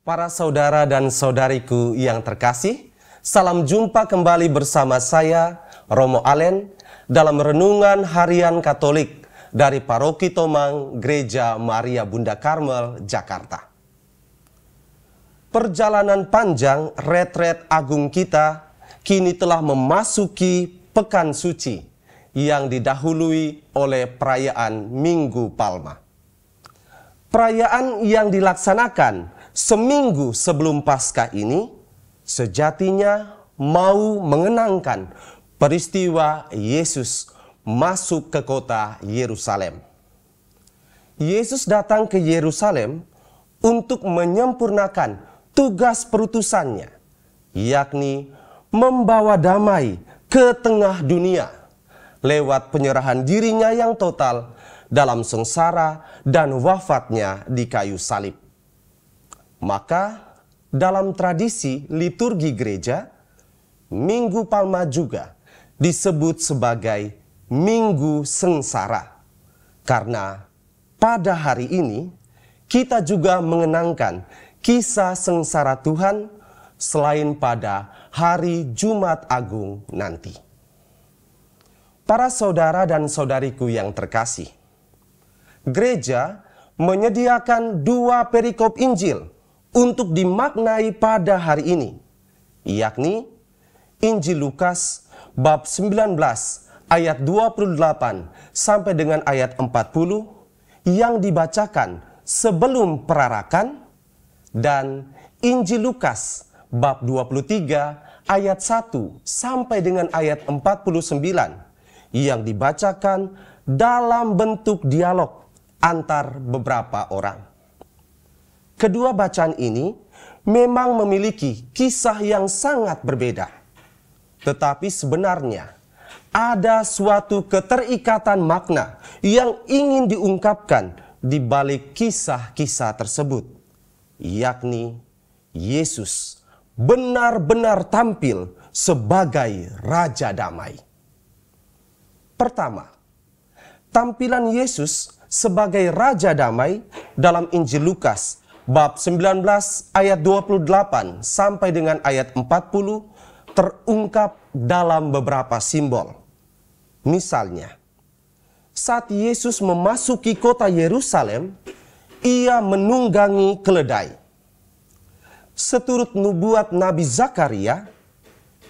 Para saudara dan saudariku yang terkasih, salam jumpa kembali bersama saya, Romo Allen, dalam Renungan Harian Katolik dari Paroki Tomang, Gereja Maria Bunda Karmel, Jakarta. Perjalanan panjang retret agung kita kini telah memasuki Pekan Suci yang didahului oleh perayaan Minggu Palma. Perayaan yang dilaksanakan seminggu sebelum Paskah ini sejatinya mau mengenangkan peristiwa Yesus masuk ke kota Yerusalem. Yesus datang ke Yerusalem untuk menyempurnakan tugas perutusannya, yakni membawa damai ke tengah dunia lewat penyerahan dirinya yang total dalam sengsara dan wafatnya di kayu salib. Maka dalam tradisi liturgi gereja, Minggu Palma juga disebut sebagai Minggu Sengsara. Karena pada hari ini kita juga mengenangkan kisah sengsara Tuhan selain pada hari Jumat Agung nanti. Para saudara dan saudariku yang terkasih, gereja menyediakan dua perikop Injil untuk dimaknai pada hari ini, yakni Injil Lukas bab 19 ayat 28 sampai dengan ayat 40 yang dibacakan sebelum perarakan, dan Injil Lukas bab 23 ayat 1 sampai dengan ayat 49 yang dibacakan dalam bentuk dialog antar beberapa orang. Kedua bacaan ini memang memiliki kisah yang sangat berbeda. Tetapi sebenarnya ada suatu keterikatan makna yang ingin diungkapkan di balik kisah-kisah tersebut, yakni Yesus benar-benar tampil sebagai Raja Damai. Pertama, tampilan Yesus sebagai Raja Damai dalam Injil Lukas bab 19 ayat 28 sampai dengan ayat 40 terungkap dalam beberapa simbol. Misalnya, saat Yesus memasuki kota Yerusalem, ia menunggangi keledai. Seturut nubuat Nabi Zakaria,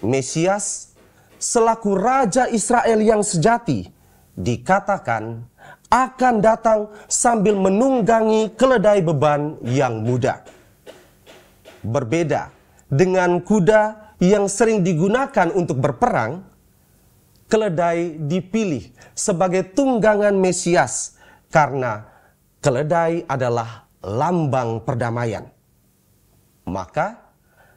Mesias selaku Raja Israel yang sejati dikatakan akan datang sambil menunggangi keledai beban yang muda. Berbeda dengan kuda yang sering digunakan untuk berperang, keledai dipilih sebagai tunggangan Mesias karena keledai adalah lambang perdamaian. Maka,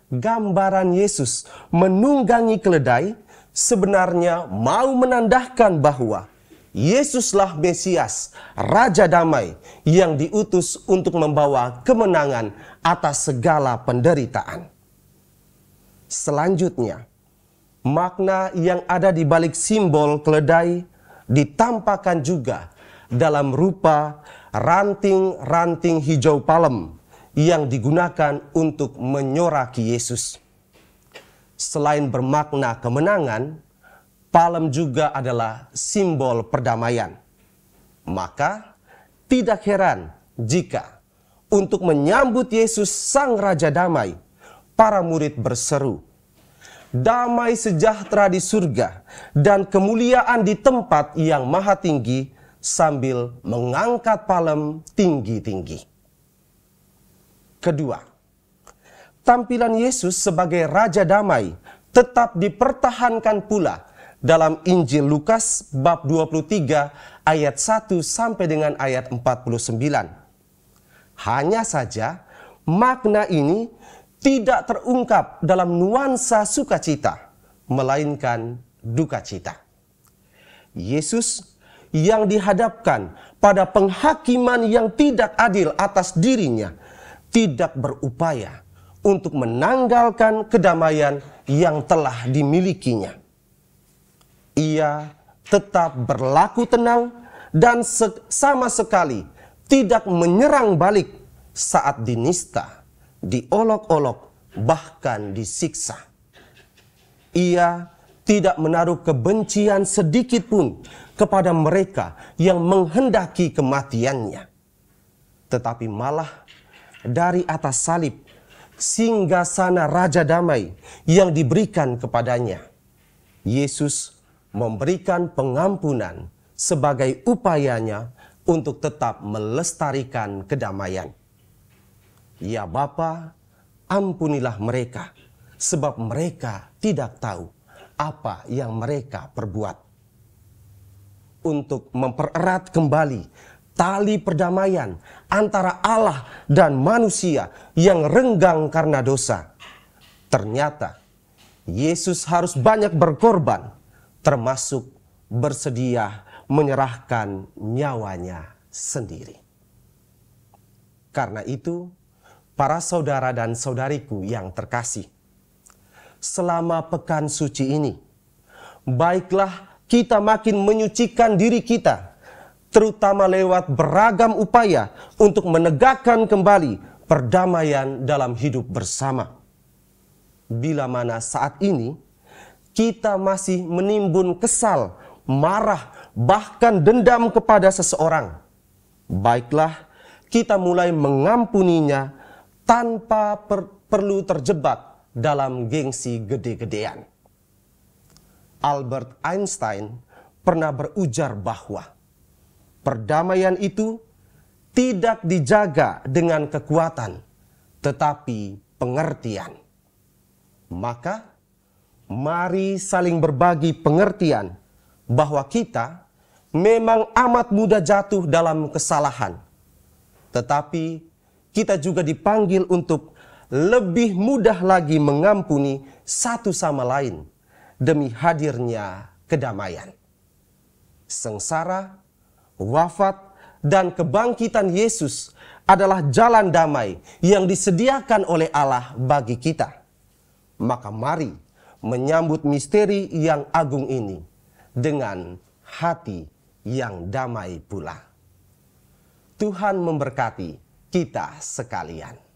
gambaran Yesus menunggangi keledai sebenarnya mau menandakan bahwa Yesuslah Mesias, Raja Damai yang diutus untuk membawa kemenangan atas segala penderitaan. Selanjutnya, makna yang ada di balik simbol keledai ditampakkan juga dalam rupa ranting-ranting hijau palem yang digunakan untuk menyoraki Yesus. Selain bermakna kemenangan, palem juga adalah simbol perdamaian. Maka tidak heran jika untuk menyambut Yesus Sang Raja Damai, para murid berseru, "Damai sejahtera di surga dan kemuliaan di tempat yang maha tinggi," sambil mengangkat palem tinggi-tinggi. Kedua, tampilan Yesus sebagai Raja Damai tetap dipertahankan pula dalam Injil Lukas bab 23 ayat 1 sampai dengan ayat 49. Hanya saja makna ini tidak terungkap dalam nuansa sukacita, melainkan duka cita. Yesus yang dihadapkan pada penghakiman yang tidak adil atas dirinya tidak berupaya untuk menanggalkan kedamaian yang telah dimilikinya. Ia tetap berlaku tenang dan sama sekali tidak menyerang balik saat dinista diolok-olok, bahkan disiksa. Ia tidak menaruh kebencian sedikit pun kepada mereka yang menghendaki kematiannya, tetapi malah dari atas salib singgasana Raja Damai yang diberikan kepadanya, Yesus memberikan pengampunan sebagai upayanya untuk tetap melestarikan kedamaian. Ya Bapa, ampunilah mereka, sebab mereka tidak tahu apa yang mereka perbuat. Untuk mempererat kembali tali perdamaian antara Allah dan manusia yang renggang karena dosa, ternyata Yesus harus banyak berkorban, termasuk bersedia menyerahkan nyawanya sendiri. Karena itu, para saudara dan saudariku yang terkasih, selama pekan suci ini, baiklah kita makin menyucikan diri kita, terutama lewat beragam upaya untuk menegakkan kembali perdamaian dalam hidup bersama. Bila mana saat ini kita masih menimbun kesal, marah, bahkan dendam kepada seseorang, baiklah kita mulai mengampuninya tanpa perlu terjebak dalam gengsi gede-gedean. Albert Einstein pernah berujar bahwa perdamaian itu tidak dijaga dengan kekuatan, tetapi pengertian. Maka, mari saling berbagi pengertian bahwa kita memang amat mudah jatuh dalam kesalahan, tetapi kita juga dipanggil untuk lebih mudah lagi mengampuni satu sama lain demi hadirnya kedamaian. Sengsara, wafat, dan kebangkitan Yesus adalah jalan damai yang disediakan oleh Allah bagi kita. Maka mari menyambut misteri yang agung ini dengan hati yang damai pula. Tuhan memberkati kita sekalian.